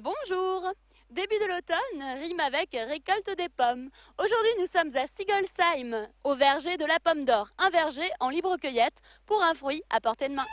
Bonjour! Début de l'automne rime avec récolte des pommes. Aujourd'hui, nous sommes à Sigolsheim, au verger de la pomme d'or, un verger en libre cueillette pour un fruit à portée de main.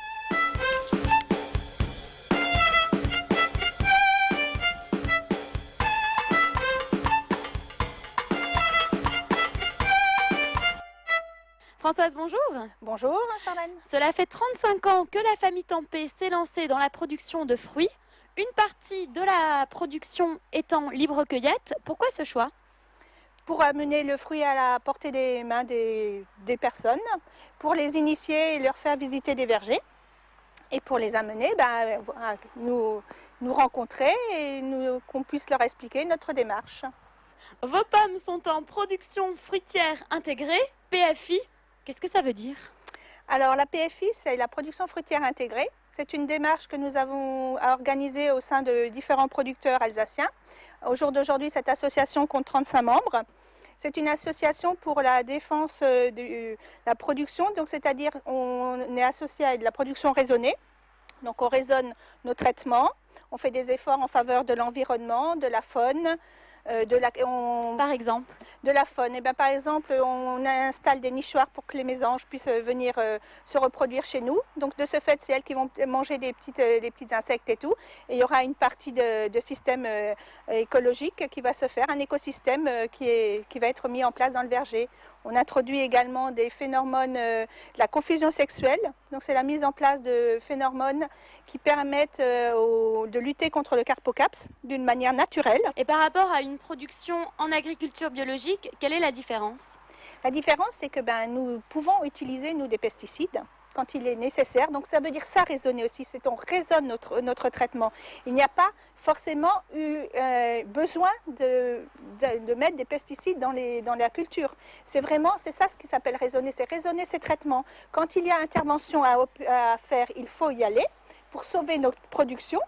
Françoise, bonjour. Bonjour Charlène. Cela fait 35 ans que la famille Tempé s'est lancée dans la production de fruits. Une partie de la production étant libre cueillette. Pourquoi ce choix? Pour amener le fruit à la portée des mains des personnes, pour les initier et leur faire visiter des vergers, et pour les amener, nous rencontrer et qu'on puisse leur expliquer notre démarche. Vos pommes sont en production fruitière intégrée, PFI. Qu'est-ce que ça veut dire? Alors la PFI, c'est la production fruitière intégrée. C'est une démarche que nous avons organisée au sein de différents producteurs alsaciens. Au jour d'aujourd'hui, cette association compte 35 membres. C'est une association pour la défense de la production, donc c'est-à-dire on est associé à de la production raisonnée. Donc on raisonne nos traitements, on fait des efforts en faveur de l'environnement, de la faune. Par exemple? De la faune. Et par exemple, on installe des nichoirs pour que les mésanges puissent venir se reproduire chez nous. Donc de ce fait, c'est elles qui vont manger des petits insectes et tout. Et il y aura une partie de système écologique qui va se faire, un écosystème qui va être mis en place dans le verger. On introduit également des phéromones, la confusion sexuelle. Donc c'est la mise en place de phéromones qui permettent de lutter contre le carpocaps d'une manière naturelle. Et par rapport à une production en agriculture biologique, quelle est la différence? La différence, c'est que nous pouvons utiliser, nous, des pesticides quand il est nécessaire. Donc ça veut dire ça raisonner aussi, c'est on raisonne notre traitement. Il n'y a pas forcément eu besoin de mettre des pesticides dans la culture. C'est ça ce qui s'appelle raisonner, c'est raisonner ses traitements. Quand il y a intervention à faire, il faut y aller pour sauver notre production.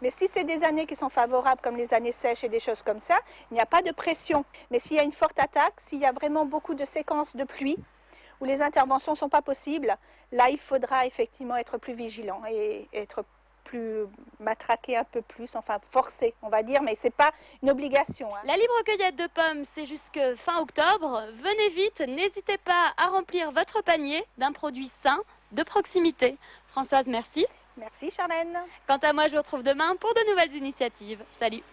Mais si c'est des années qui sont favorables, comme les années sèches et des choses comme ça, il n'y a pas de pression. Mais s'il y a une forte attaque, s'il y a vraiment beaucoup de séquences de pluie, où les interventions ne sont pas possibles, là, il faudra effectivement être plus vigilant et être plus matraqué un peu plus, enfin forcé, on va dire, mais ce n'est pas une obligation. La libre cueillette de pommes, c'est jusque fin octobre. Venez vite, n'hésitez pas à remplir votre panier d'un produit sain, de proximité. Françoise, merci. Merci Charlène. Quant à moi, je vous retrouve demain pour de nouvelles initiatives. Salut!